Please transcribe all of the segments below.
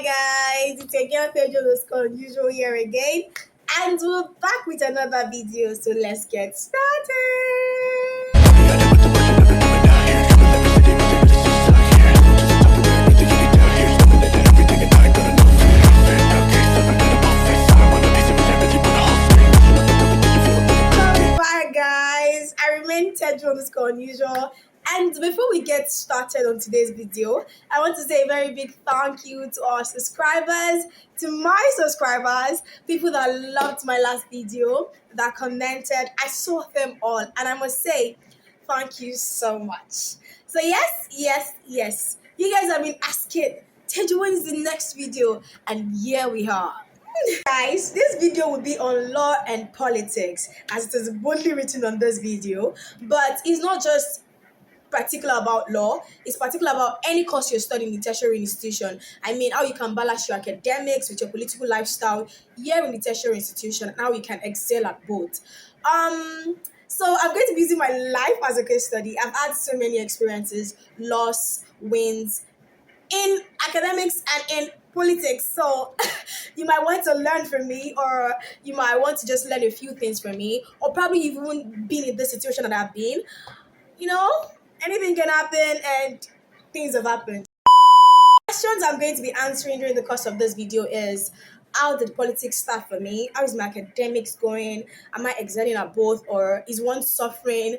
Guys, it's your girl Tejo unusual here again, and we're back with another video. So let's get started. Bye, guys. I remain Tejo unusual. And before we get started on today's video, I want to say a very big thank you to our subscribers, to my subscribers, people that loved my last video, that commented. I saw them all, and I must say, thank you so much. So yes. You guys have been asking, Teju, when is the next video? And here we are. Guys, this video will be on law and politics, as it is boldly written on this video, but it's not just particular about law. It's particular about any course you're studying in the tertiary institution. I mean, how you can balance your academics with your political lifestyle here in the tertiary institution, and how you can excel at both. So I'm going to be using my life as a case study. I've had so many experiences, loss, wins, in academics and in politics. So you might want to learn from me, or you might want to just learn a few things from me, or probably you've even been in this situation that I've been. You know, anything can happen, and things have happened. Questions I'm going to be answering during the course of this video is: how did politics start for me? How is my academics going? Am I excelling at both, or is one suffering?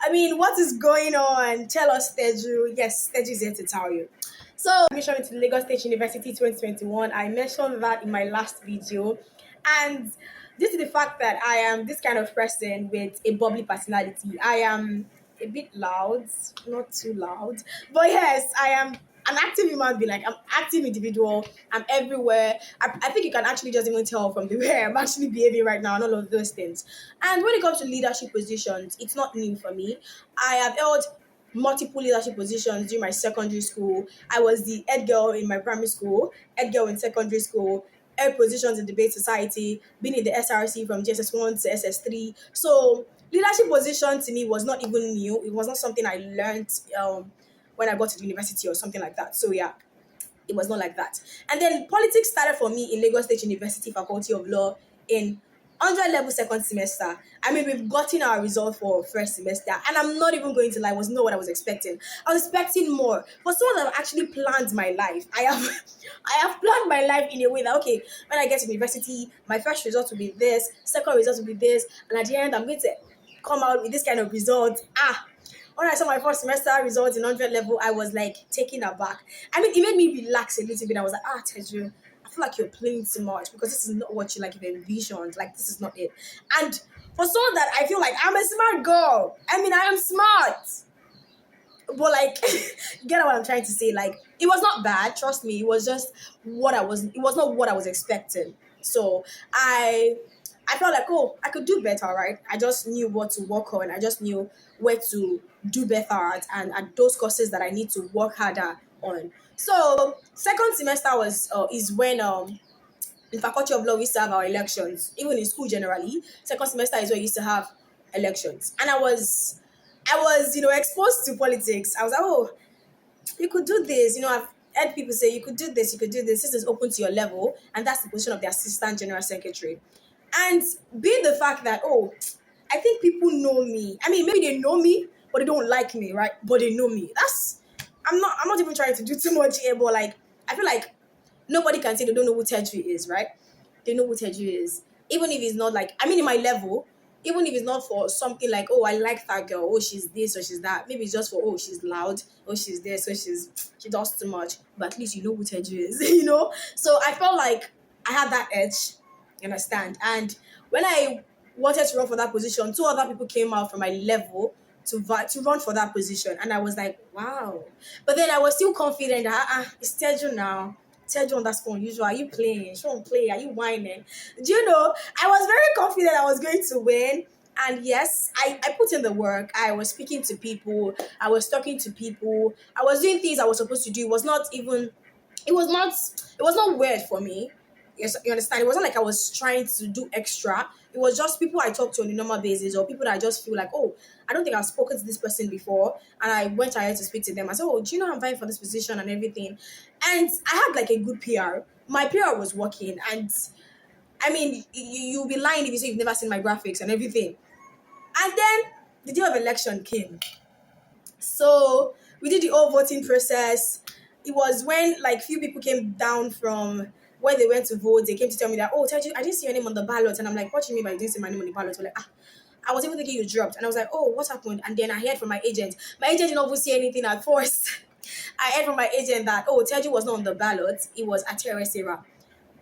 I mean, what is going on? Tell us, Teju. Yes, Teju is here to tell you. So, admission into Lagos State University 2021. I mentioned that in my last video, and due to the fact that I am this kind of person with a bubbly personality, I am a bit loud, not too loud, but yes, I am an active human being. Like, I'm an active individual. I'm everywhere. I think you can actually just even tell from the way I'm actually behaving right now and all of those things. And when it comes to leadership positions, it's not new for me. I have held multiple leadership positions during my secondary school. I was the head girl in my primary school, head girl in secondary school, head positions in debate society, being in the SRC from GSS1 to SS3. So leadership position to me was not even new. It was not something I learned when I got to the university or something like that. So yeah, it was not like that. And then politics started for me in Lagos State University Faculty of Law in 100 level second semester. I mean, we've gotten our result for first semester, and I'm not even going to lie, was not what I was expecting. I was expecting more. For someone that actually planned my life, I have planned my life in a way that, okay, when I get to university, my first result will be this, second result will be this, and at the end, I'm going to come out with this kind of result. When I saw my first semester results in 100 level, I was like taken aback. I mean, it made me relax a little bit. I was like, Teju, I feel like you're playing too much, because this is not what you like you've envisioned. Like, this is not it. And for someone that I feel like I'm a smart girl, I mean, I am smart. But like, get what I'm trying to say. Like, it was not bad. Trust me. It was just it was not what I was expecting. So I felt like, oh, I could do better, right? I just knew what to work on. I just knew where to do better at those courses that I need to work harder on. So second semester is when in Faculty of Law we used to have our elections. Even in school generally, second semester is where you used to have elections. And I was exposed to politics. I was like, oh, you could do this. I've heard people say you could do this, you could do this. This is open to your level, and that's the position of the assistant general secretary. And being the fact that, oh, I think people know me. I mean, maybe they know me, but they don't like me, right? But they know me. I'm not even trying to do too much here, but like, I feel like nobody can say they don't know who Teju is, right? They know who Teju is. Even if it's not like, I mean, in my level, even if it's not for something like, oh, I like that girl, oh, she's this or she's that. Maybe it's just for, oh, she's loud, oh, she's this, so she does too much. But at least you know who Teju is. So I felt like I had that edge. You understand? And when I wanted to run for that position, two other people came out from my level to run for that position, and I was like, wow. But then I was still confident that it's Teju now. Teju_unusual. Are you playing? She won't play. Are you whining? Do you know? I was very confident I was going to win. And yes, I put in the work. I was speaking to people. I was talking to people. I was doing things I was supposed to do. It was not weird for me. Yes, you understand? It wasn't like I was trying to do extra. It was just people I talked to on a normal basis, or people that I just feel like, oh, I don't think I've spoken to this person before. And I went ahead to speak to them. I said, oh, do you know I'm vying for this position and everything? And I had like a good PR. My PR was working. And I mean, you'll be lying if you say you've never seen my graphics and everything. And then the day of election came. So we did the whole voting process. It was when like few people came down from where they went to vote. They came to tell me that, oh, Teju, I didn't see your name on the ballot. And I'm like, what do you mean by you didn't see my name on the ballot? We're like, ah, I was even thinking you dropped. And I was like, oh, what happened? And then I heard from my agent. My agent didn't even see anything at first. I heard from my agent that, oh, Teju was not on the ballot. It was Atere Sarah,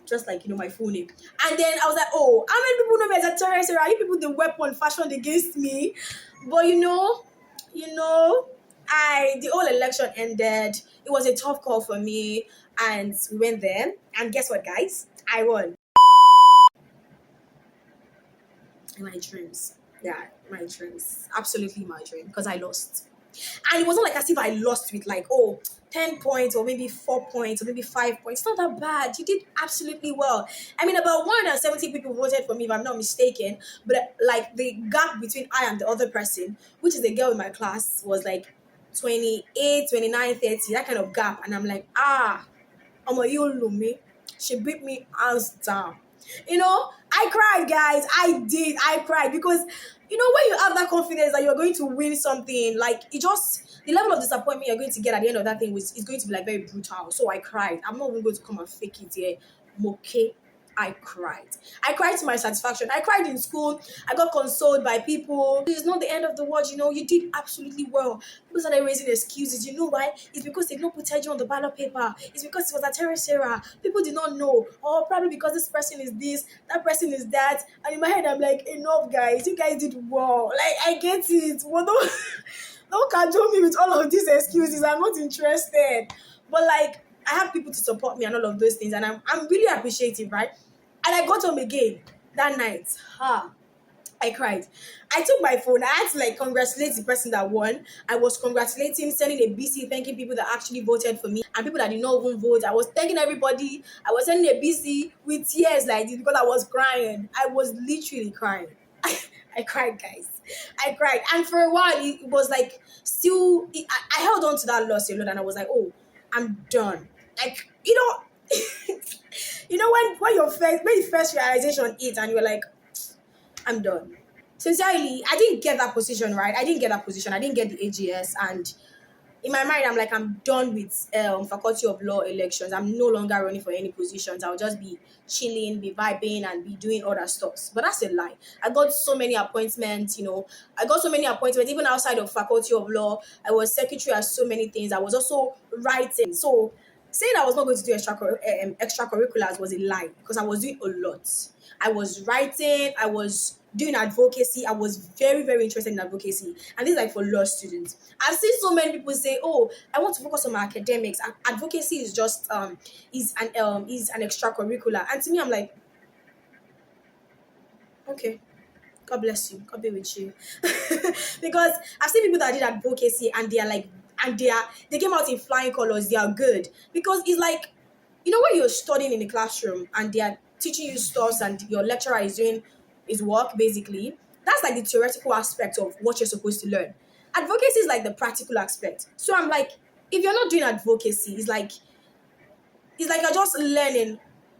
just like, my full name. And then I was like, oh, how many people know me as Atere Sarah? You people, the weapon fashioned against me. But you know, the whole election ended. It was a tough call for me, and we went there. And guess what, guys? I won. My dreams. Yeah, my dreams. Absolutely my dream. Because I lost. And it wasn't like as if I lost with like, oh, 10 points or maybe 4 points or maybe 5 points. It's not that bad. You did absolutely well. I mean, about 170 people voted for me, if I'm not mistaken. But like the gap between I and the other person, which is the girl in my class, was like 28, 29, 30, that kind of gap. And I'm like, you me. She beat me hands down. I cried, guys. I did. I cried because, when you have that confidence that you're going to win something, like the level of disappointment you're going to get at the end of that thing is going to be like very brutal. So I cried. I'm not even going to come and fake it here. Moke. I cried. I cried to my satisfaction. I cried in school. I got consoled by people. It's not the end of the world, you did absolutely well. People started raising excuses. You know why? It's because they did not put you on the ballot paper. It's because it was a Terra Sarah. People did not know. Or probably because this person is this, that person is that. And in my head, I'm like, enough, guys. You guys did well. Like, I get it. But don't cajole me with all of these excuses. I'm not interested. But like, I have people to support me and all of those things. And I'm really appreciative, right? And I got home again that night. I cried. I took my phone. I had to like congratulate the person that won. I was congratulating, sending a BC, thanking people that actually voted for me and people that did not even vote. I was thanking everybody. I was sending a BC with tears like this because I was crying. I was literally crying. I cried, guys. I cried. And for a while, it was like still, I held on to that loss a lot and I was like, oh, I'm done. Like, when you first realization hit and you're like, I'm done. Sincerely, I didn't get that position, right? I didn't get that position. I didn't get the AGS. And in my mind, I'm like, I'm done with Faculty of Law elections. I'm no longer running for any positions. I'll just be chilling, be vibing, and be doing other stuff. But that's a lie. I got so many appointments, I got so many appointments, even outside of Faculty of Law. I was secretary at so many things. I was also writing. So saying I was not going to do extracurriculars was a lie because I was doing a lot. I was writing, I was doing advocacy. I was very, very interested in advocacy. And this is like for law students. I've seen so many people say, oh, I want to focus on my academics. Advocacy is just is an extracurricular. And to me, I'm like, okay. God bless you. God be with you. Because I've seen people that did advocacy and they are like, they came out in flying colors. They are good. Because it's like, when you're studying in the classroom and they are teaching you stuff and your lecturer is doing his work, basically, that's like the theoretical aspect of what you're supposed to learn. Advocacy is like the practical aspect. So I'm like, if you're not doing advocacy, it's like you're just learning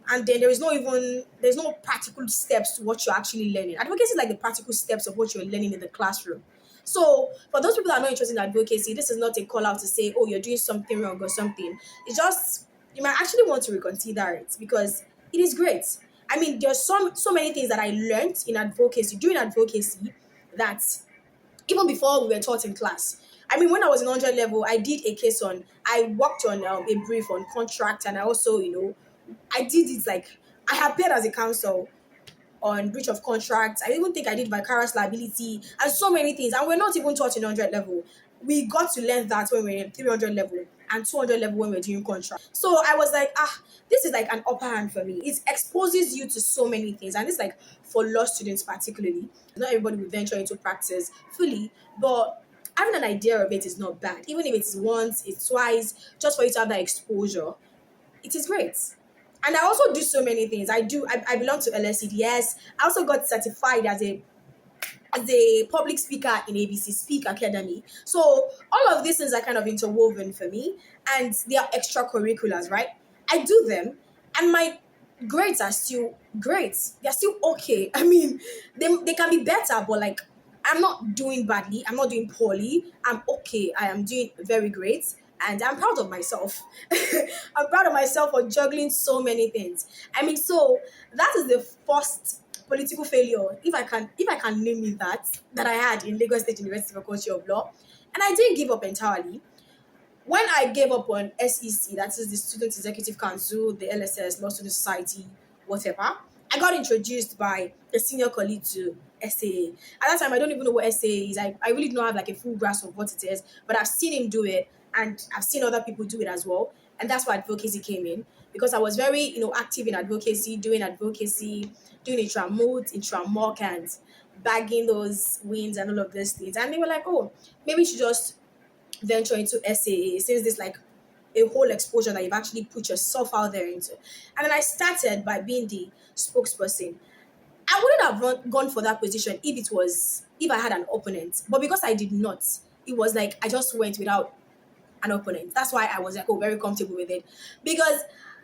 and then there's no practical steps to what you're actually learning. Advocacy is like the practical steps of what you're learning in the classroom. So for those people that are not interested in advocacy, this is not a call out to say, oh, you're doing something wrong or something. It's just, you might actually want to reconsider it because it is great. I mean, there's so many things that I learned in advocacy, during advocacy, that even before we were taught in class. I mean, when I was in 100 level, I worked on a brief on contract, and I also, I did it like, I appeared as a counsel on breach of contract. I even think I did vicarious liability and so many things. And we're not even taught in 100 level. We got to learn that when we we're in 300 level and 200 level when we're doing contract. So I was like, this is like an upper hand for me. It exposes you to so many things. And it's like for law students particularly. Not everybody will venture into practice fully, but having an idea of it is not bad. Even if it's once, it's twice, just for you to have that exposure, it is great. And I also do so many things. I belong to LSCDS. I also got certified as a public speaker in ABC Speak Academy. So all of these things are kind of interwoven for me, and they are extracurriculars, right? I do them, and my grades are still great. They're still okay. I mean, they can be better, but like I'm not doing badly. I'm not doing poorly. I'm okay. I am doing very great. And I'm proud of myself. I'm proud of myself for juggling so many things. I mean, so that is the first political failure, if I can name it that I had in Lagos State University Faculty of Law. And I didn't give up entirely. When I gave up on SEC, that is the Student Executive Council, the LSS, Law Student Society, whatever, I got introduced by a senior colleague to SAA. At that time, I don't even know what SAA is. I really don't have like a full grasp of what it is, but I've seen him do it, and I've seen other people do it as well. And that's why advocacy came in, because I was very, active in advocacy, doing intramoot, intramock, and bagging those wins and all of those things. And they were like, oh, maybe you should just venture into SAA, since there's like a whole exposure that you've actually put yourself out there into. And then I started by being the spokesperson. I wouldn't have gone for that position if I had an opponent, but because I did not, it was like I just went without an opponent. That's why I was like, oh, very comfortable with it, because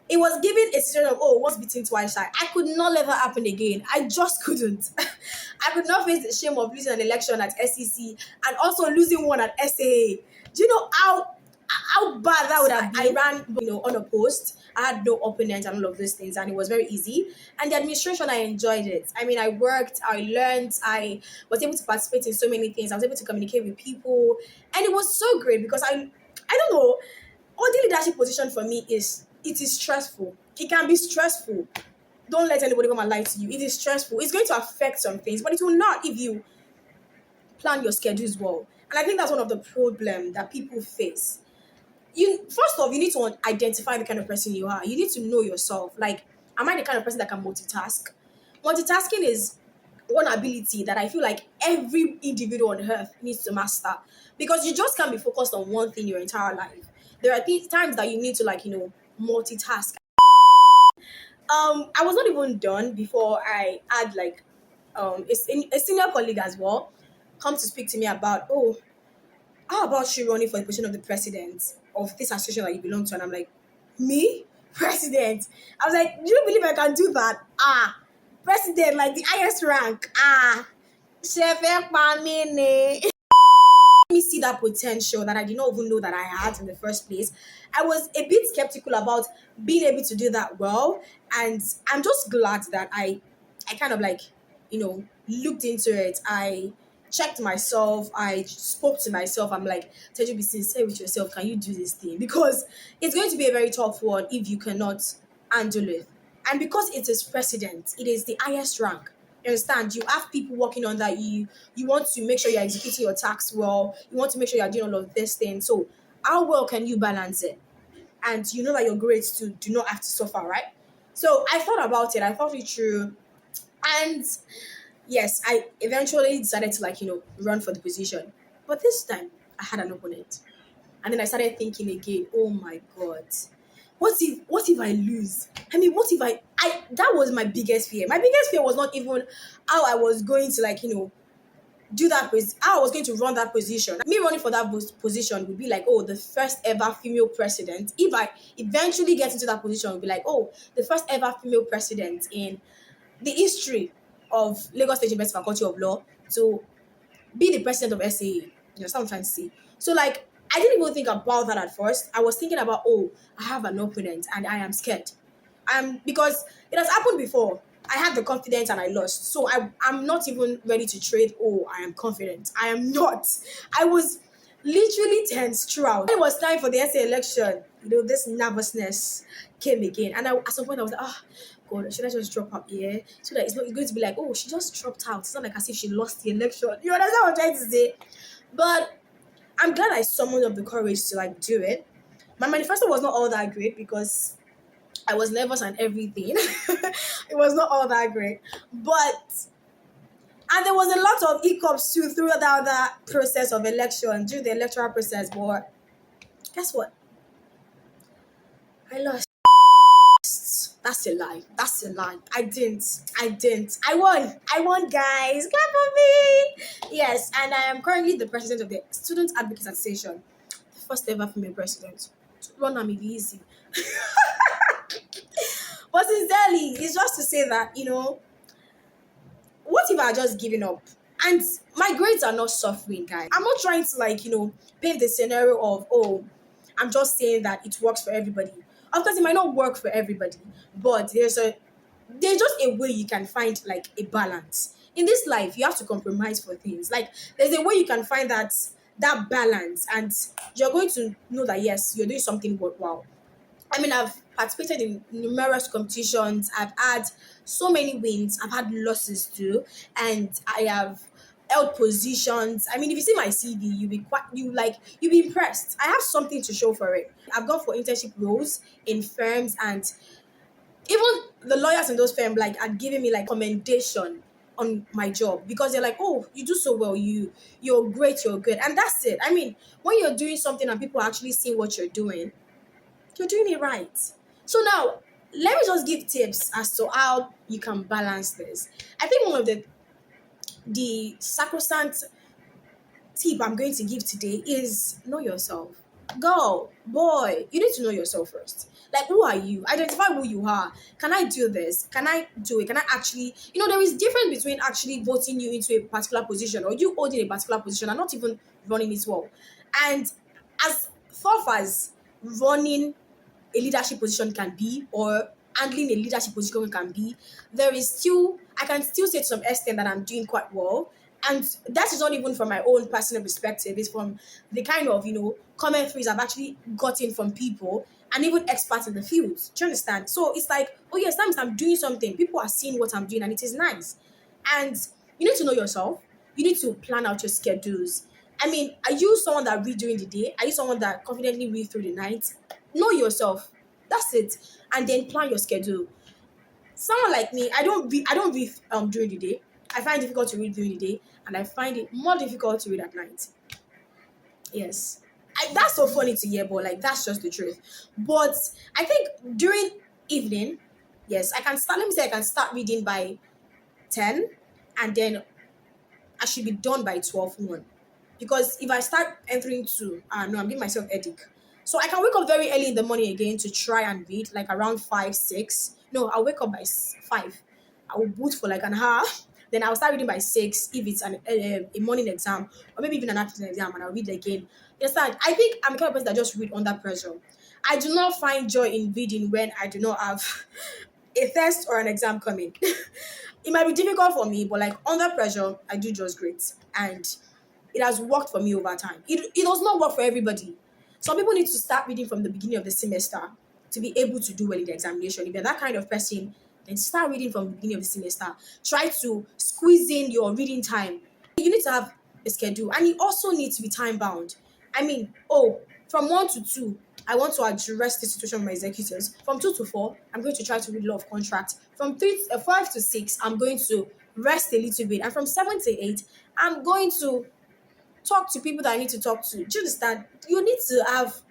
it was giving a situation of, oh, once beaten twice shy. I could not let that happen again. I just couldn't. I could not face the shame of losing an election at SEC and also losing one at SAA. Do you know how bad that would have been? I ran, unopposed. I had no opponent and all of those things, and it was very easy. And the administration, I enjoyed it. I mean, I worked, I learned, I was able to participate in so many things. I was able to communicate with people, and it was so great because I don't know, all the leadership position for me it is stressful. It can be stressful. Don't let anybody come and lie to you. It is stressful. It's going to affect some things, but it will not if you plan your schedules well. And I think that's one of the problems that people face. You first off, you need to identify the kind of person you are. You need to know yourself. Like, am I the kind of person that can multitask? Multitasking is one ability that I feel like every individual on earth needs to master, because you just can't be focused on one thing your entire life. There are times that you need to multitask. I was not even done before I had like a senior colleague as well come to speak to me about, oh, how about you running for the position of the president of this association that you belong to? And I'm like, me? President? I was like, do you believe I can do that? President, like the highest rank. Chef Pamine. Me see that potential that I did not even know that I had in the first place. I was a bit skeptical about being able to do that well, and I'm just glad that I kind of looked into it. I checked myself. I spoke to myself. I'm like, Teju, be sincere with yourself. Can you do this thing? Because it's going to be a very tough one if you cannot handle it. And because it is president, it is the highest rank. You understand? You have people working under you. You want to make sure you're executing your tax well. You want to make sure you're doing all of this thing. So how well can you balance it? And you know that your grades too do not have to suffer, right? So I thought about it. I thought it through. And yes, I eventually decided to run for the position. But this time I had an opponent. And then I started thinking again, oh my God, what if I lose? I mean, what if I that was my biggest fear. My biggest fear was not even how I was going to do that, how I was going to run that position. Me running for that position would be like, oh, the first ever female president. If I eventually get into that position, it would be like, oh, the first ever female president in the history of Lagos State University Faculty of Law to be the president of SAA. You know what I'm trying to say? So I didn't even think about that at first. I was thinking about, oh, I have an opponent and I am scared. Because it has happened before. I had the confidence and I lost. So I'm not even ready to trade. Oh, I am confident. I am not. I was literally tense throughout. When it was time for the SA election, this nervousness came again. And at some point I was like, oh, God, should I just drop out here? So that it's not going to be like, oh, she just dropped out. It's not like as if she lost the election. You understand what I'm trying to say? But I'm glad I summoned up the courage to do it. My manifesto was not all that great because I was nervous and everything. It was not all that great. And there was a lot of hiccups too throughout that process of election, during the electoral process. But guess what? I lost. That's a lie. That's a lie. I didn't. I didn't. I won. I won, guys. Clap for me. Yes, and I am currently the president of the Student Advocates Association, the first ever female president. Run am easy. But sincerely, it's just to say that, what if I had just given up? And my grades are not suffering, guys. I'm not trying to paint the scenario of, oh, I'm just saying that it works for everybody. Of course, it might not work for everybody, but there's just a way you can find like a balance. In this life, you have to compromise for things. Like there's a way you can find that balance, and you're going to know that yes, you're doing something worthwhile. I mean, I've participated in numerous competitions. I've had so many wins. I've had losses too, and I have held positions. I mean, if you see my CV, you'll be impressed. I have something to show for it. I've gone for internship roles in firms, and even the lawyers in those firms like are giving me like commendation on my job because they're like, oh, you do so well, you're great, you're good, and that's it. I mean, when you're doing something and people are actually seeing what you're doing it right. So now, let me just give tips as to how you can balance this. I think one of the sacrosanct tip I'm going to give today is know yourself. Girl, boy, you need to know yourself first. Like, who are you? Identify who you are. Can I do this? Can I do it? Can I actually, there is difference between actually voting you into a particular position or you holding a particular position and not even running it well. And as tough as running a leadership position can be or handling a leadership position can be, I can still say to some extent that I'm doing quite well. And that is not even from my own personal perspective. It's from the kind of, commentaries I've actually gotten from people and even experts in the field. Do you understand? So it's like, oh yes, sometimes I'm doing something. People are seeing what I'm doing and it is nice. And you need to know yourself. You need to plan out your schedules. I mean, are you someone that read during the day? Are you someone that confidently read through the night? Know yourself. That's it. And then plan your schedule. Someone like me, I don't read during the day. I find it difficult to read during the day, and I find it more difficult to read at night. Yes. That's so funny to hear, but like that's just the truth. But I think during evening, yes, let me say I can start reading by 10, and then I should be done by 12 1. Because if I start entering 2, no, I'm giving myself headache. So I can wake up very early in the morning again to try and read, like around 5, 6. No, I'll wake up by 5. I will boot for like an hour. Then I'll start reading by 6 if it's a morning exam or maybe even an afternoon exam, and I'll read again. You understand? I think I'm the kind of person that just read under pressure. I do not find joy in reading when I do not have a test or an exam coming. It might be difficult for me, but like under pressure, I do just great. And it has worked for me over time. It does not work for everybody. Some people need to start reading from the beginning of the semester to be able to do well in the examination. If you're that kind of person, then start reading from the beginning of the semester. Try to squeeze in your reading time. You need to have a schedule, and it also needs to be time bound. I mean, from 1 to 2, I want to address the situation with my executors. From 2 to 4, I'm going to try to read law of contract. From 5 to 6, I'm going to rest a little bit. And from 7 to 8, I'm going to talk to people that I need to talk to. Do you understand? You need to have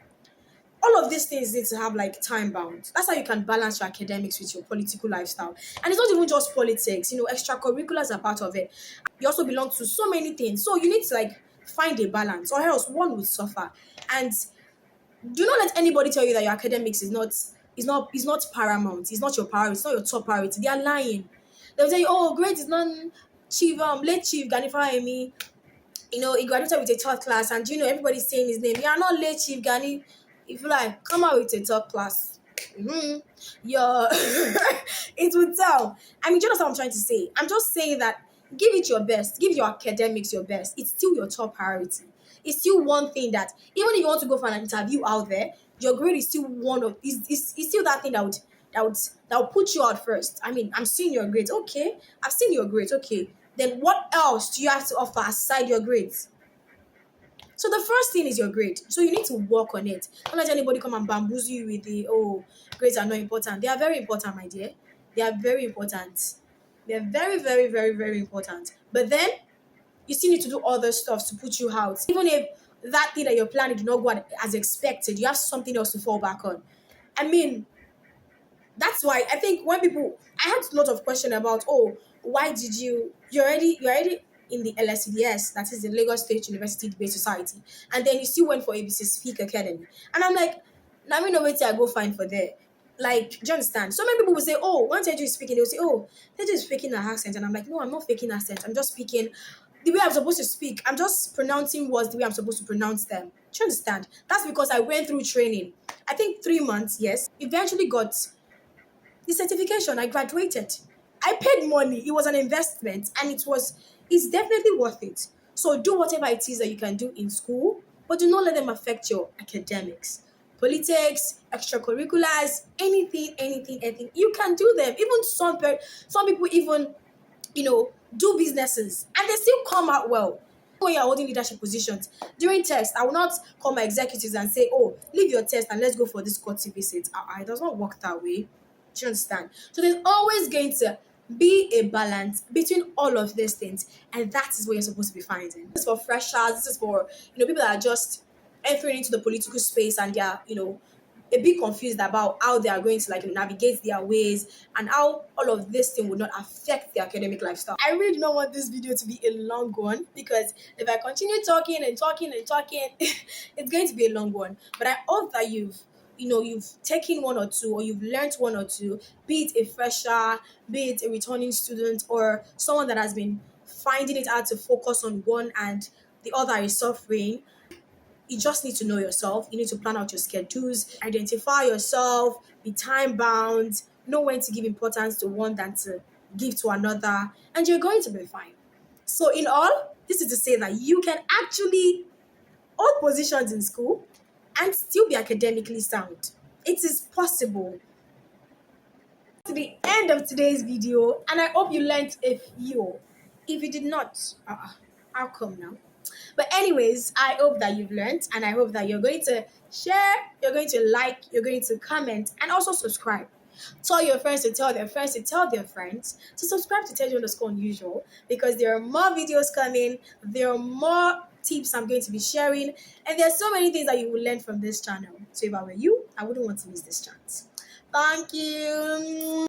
all of these things need to have like time bound. That's how you can balance your academics with your political lifestyle. And it's not even just politics, extracurriculars are part of it. You also belong to so many things. So you need to like find a balance or else one will suffer. And do not let anybody tell you that your academics is not paramount. It's not your priority. It's not your top priority. They are lying. They'll tell you, oh, great is not chief, late chief Ganifa Emi. He graduated with a third class, and everybody's saying his name. You are not late chief Gani. If you like, come out with a third class. Your it will tell. I mean, do you know what I'm trying to say? I'm just saying that give it your best. Give your academics your best. It's still your top priority. It's still one thing that even if you want to go for an interview out there, your grade is still is still that thing that would put you out first. I mean, I'm seeing your grades. Okay, I've seen your grades. Okay, then what else do you have to offer aside your grades? So the first thing is your grade. So you need to work on it. Don't let anybody come and bamboozle you with grades are not important. They are very important, my dear. They are very important. They're very, very, very, very important. But then you still need to do other stuff to put you out. Even if that thing that you're planning did not go as expected, you have something else to fall back on. I mean, That's why I think when people, I had a lot of question about, oh, why did you're already in the LSCDS, that is the Lagos State University Debate Society, and then you still went for ABC Speak Academy, and I'm like, now me know wait till I go find for there. Like, do you understand? So many people will say, oh, once Teju is speaking, they'll say, oh, Teju is faking an accent, and I'm like, no, I'm not faking accent. I'm just speaking the way I'm supposed to speak. I'm just pronouncing words the way I'm supposed to pronounce them. Do you understand? That's because I went through training. I think 3 months, yes. Eventually got the certification. I graduated. I paid money. It was an investment, and it's definitely worth it. So do whatever it is that you can do in school, but do not let them affect your academics. Politics, extracurriculars, anything. You can do them. Even some people even, do businesses and they still come out well. When you're holding leadership positions, during test, I will not call my executives and say, oh, leave your test and let's go for this courtesy visit. It does not work that way. Do you understand? So there's always going to be a balance between all of these things, and that is what you're supposed to be finding. This is for freshers, this is for people that are just entering into the political space, and they're a bit confused about how they are going to navigate their ways, and how all of this thing would not affect their academic lifestyle. I really do not want this video to be a long one, because if I continue talking and talking and talking, it's going to be a long one. But I hope that you've taken one or two, or you've learned one or two, be it a fresher, be it a returning student, or someone that has been finding it hard to focus on one and the other is suffering. You just need to know yourself. You need to plan out your schedules, identify yourself, be time bound, know when to give importance to one than to give to another, and you're going to be fine. So, in all, this is to say that you can actually hold positions in school and still be academically sound. It is possible. To the end of today's video, and I hope you learned a few. If you did not, how come now? But anyways, I hope that you've learned, and I hope that you're going to share, you're going to like, you're going to comment, and also subscribe. Tell your friends to tell their friends to tell their friends to subscribe to Teju_Unusual, because there are more videos coming, there are more tips I'm going to be sharing, and there's so many things that you will learn from this channel. So if I were you, I wouldn't want to miss this chance. Thank you.